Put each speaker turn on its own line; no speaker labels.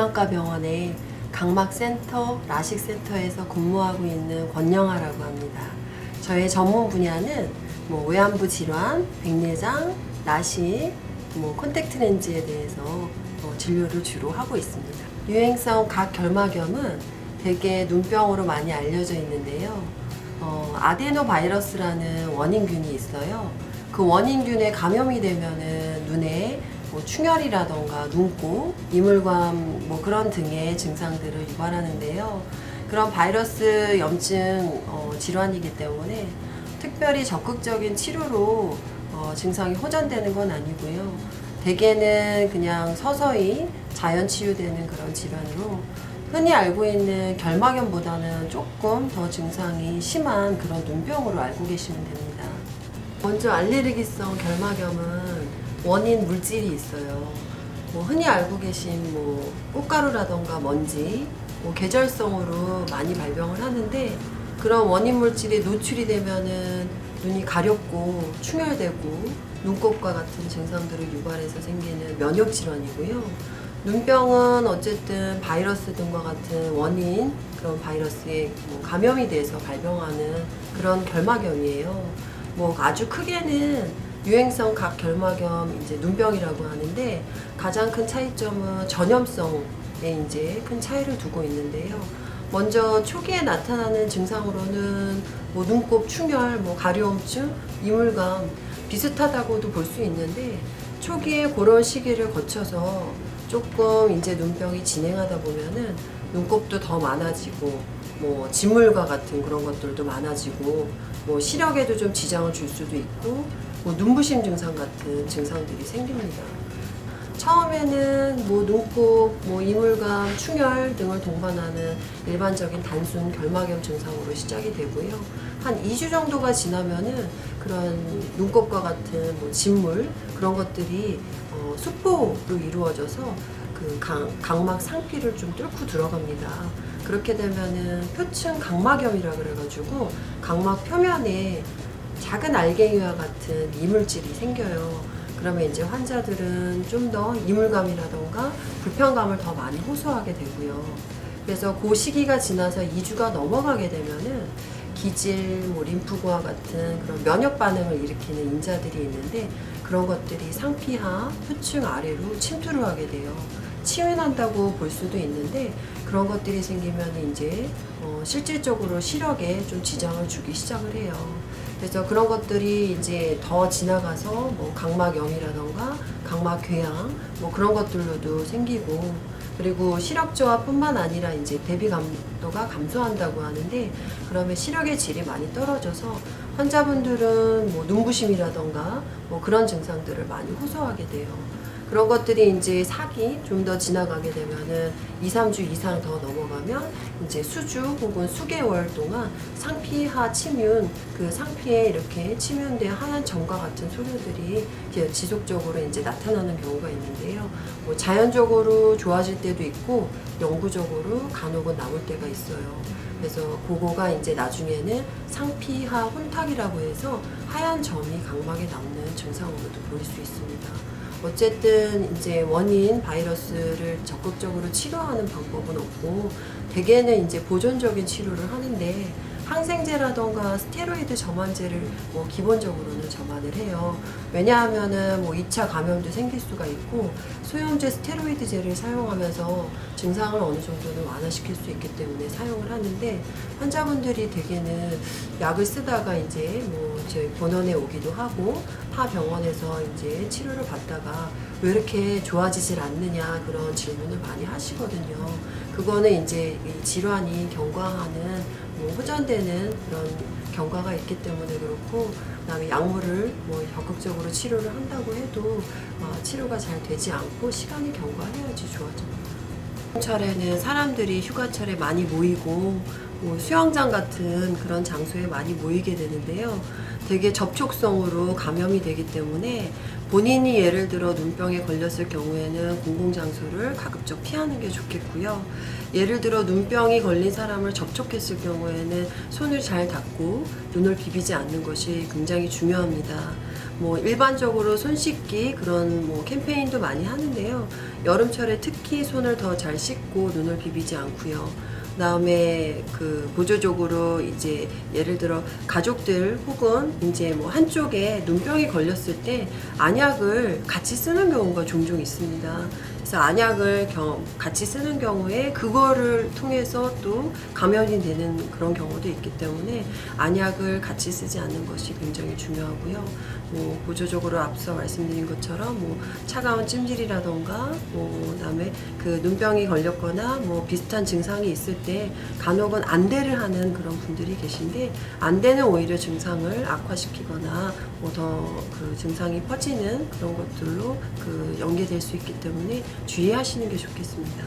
이만과 병원의 각막센터, 라식센터에서 근무하고 있는 권영아라고 합니다. 저의 전문 분야는 외환부 질환, 백내장, 라식, 콘택트 렌즈에 대해서 진료를 주로 하고 있습니다. 유행성 각결막염은 대개 눈병으로 많이 알려져 있는데요. 아데노바이러스라는 원인균이 있어요. 그 원인균에 감염이 되면은 눈에 충혈이라던가 눈곱, 이물감 그런 등의 증상들을 유발하는데요. 그런 바이러스 염증 질환이기 때문에 특별히 적극적인 치료로 증상이 호전되는 건 아니고요. 대개는 그냥 서서히 자연 치유되는 그런 질환으로 흔히 알고 있는 결막염보다는 조금 더 증상이 심한 그런 눈병으로 알고 계시면 됩니다. 먼저 알레르기성 결막염은 원인 물질이 있어요. 흔히 알고 계신 꽃가루라던가 먼지, 계절성으로 많이 발병을 하는데 그런 원인 물질이 노출이 되면은 눈이 가렵고 충혈되고 눈곱과 같은 증상들을 유발해서 생기는 면역 질환이고요. 눈병은 어쨌든 바이러스 등과 같은 원인 그런 바이러스에 감염이 돼서 발병하는 그런 결막염이에요. 아주 크게는 유행성 각결막염 눈병이라고 하는데 가장 큰 차이점은 전염성에 큰 차이를 두고 있는데요. 먼저 초기에 나타나는 증상으로는 눈곱 충혈, 가려움증, 이물감 비슷하다고도 볼 수 있는데 초기에 그런 시기를 거쳐서 조금 눈병이 진행하다 보면은 눈곱도 더 많아지고 진물과 같은 그런 것들도 많아지고 시력에도 좀 지장을 줄 수도 있고 눈부심 증상 같은 증상들이 생깁니다. 처음에는 눈곱, 이물감, 충혈 등을 동반하는 일반적인 단순 결막염 증상으로 시작이 되고요. 한 2주 정도가 지나면은 그런 눈곱과 같은 진물 그런 것들이 수포로 이루어져서 그 각막 상피를 좀 뚫고 들어갑니다. 그렇게 되면은 표층 각막염이라 그래가지고 각막 표면에 작은 알갱이와 같은 이물질이 생겨요. 그러면 환자들은 좀 더 이물감이라던가 불편감을 더 많이 호소하게 되고요. 그래서 그 시기가 지나서 2주가 넘어가게 되면은 기질, 림프구와 같은 그런 면역 반응을 일으키는 인자들이 있는데 그런 것들이 상피하, 표층 아래로 침투를 하게 돼요. 치유난다고 볼 수도 있는데 그런 것들이 생기면 실질적으로 시력에 좀 지장을 주기 시작을 해요. 그래서 그런 것들이 더 지나가서 각막염이라던가 각막궤양 그런 것들로도 생기고 그리고 시력 저하뿐만 아니라 대비 감도가 감소한다고 하는데 그러면 시력의 질이 많이 떨어져서 환자분들은 눈부심이라던가 그런 증상들을 많이 호소하게 돼요. 그런 것들이 사기 좀 더 지나가게 되면은 2, 3주 이상 더 넘어가면 수주 혹은 수개월 동안 상피하 침윤, 그 상피에 이렇게 침윤된 하얀 점과 같은 소류들이 지속적으로 나타나는 경우가 있는데요. 자연적으로 좋아질 때도 있고 영구적으로 간혹은 남을 때가 있어요. 그래서 그거가 나중에는 상피하 혼탁이라고 해서 하얀 점이 각막에 남는 증상으로도 보일 수 있습니다. 어쨌든 원인 바이러스를 적극적으로 치료하는 방법은 없고 대개는 보존적인 치료를 하는데 항생제라던가 스테로이드 점환제를 기본적으로는 점환을 해요. 왜냐하면은 2차 감염도 생길 수가 있고 소염제 스테로이드제를 사용하면서 증상을 어느 정도는 완화시킬 수 있기 때문에 사용을 하는데 환자분들이 대개는 약을 쓰다가 저희 본원에 오기도 하고 타 병원에서 치료를 받다가 왜 이렇게 좋아지질 않느냐 그런 질문을 많이 하시거든요. 그거는 이 질환이 경과하는 호전되는 그런 경과가 있기 때문에 그렇고 그다음에 약물을 적극적으로 치료를 한다고 해도 치료가 잘 되지 않고 시간이 경과해야지 좋아집니다. 휴가철에는 사람들이 휴가철에 많이 모이고 수영장 같은 그런 장소에 많이 모이게 되는데요. 되게 접촉성으로 감염이 되기 때문에 본인이 예를 들어 눈병에 걸렸을 경우에는 공공장소를 가급적 피하는 게 좋겠고요. 예를 들어 눈병이 걸린 사람을 접촉했을 경우에는 손을 잘 닦고 눈을 비비지 않는 것이 굉장히 중요합니다. 뭐 일반적으로 손 씻기 그런 뭐 캠페인도 많이 하는데요. 여름철에 특히 손을 더 잘 씻고 눈을 비비지 않고요. 그다음에 그 보조적으로 이제 예를 들어 가족들 혹은 이제 뭐 한쪽에 눈병이 걸렸을 때 안약을 같이 쓰는 경우가 종종 있습니다. 그래서 안약을 같이 쓰는 경우에 그거를 통해서 또 감염이 되는 그런 경우도 있기 때문에 안약을 같이 쓰지 않는 것이 굉장히 중요하고요. 뭐 보조적으로 앞서 말씀드린 것처럼 뭐 차가운 찜질이라던가 뭐 그다음에 그 눈병이 걸렸거나 뭐 비슷한 증상이 있을 때 간혹은 안대를 하는 그런 분들이 계신데 안대는 오히려 증상을 악화시키거나 뭐 더 그 증상이 퍼지는 그런 것들로 그 연계될 수 있기 때문에 주의하시는 게 좋겠습니다.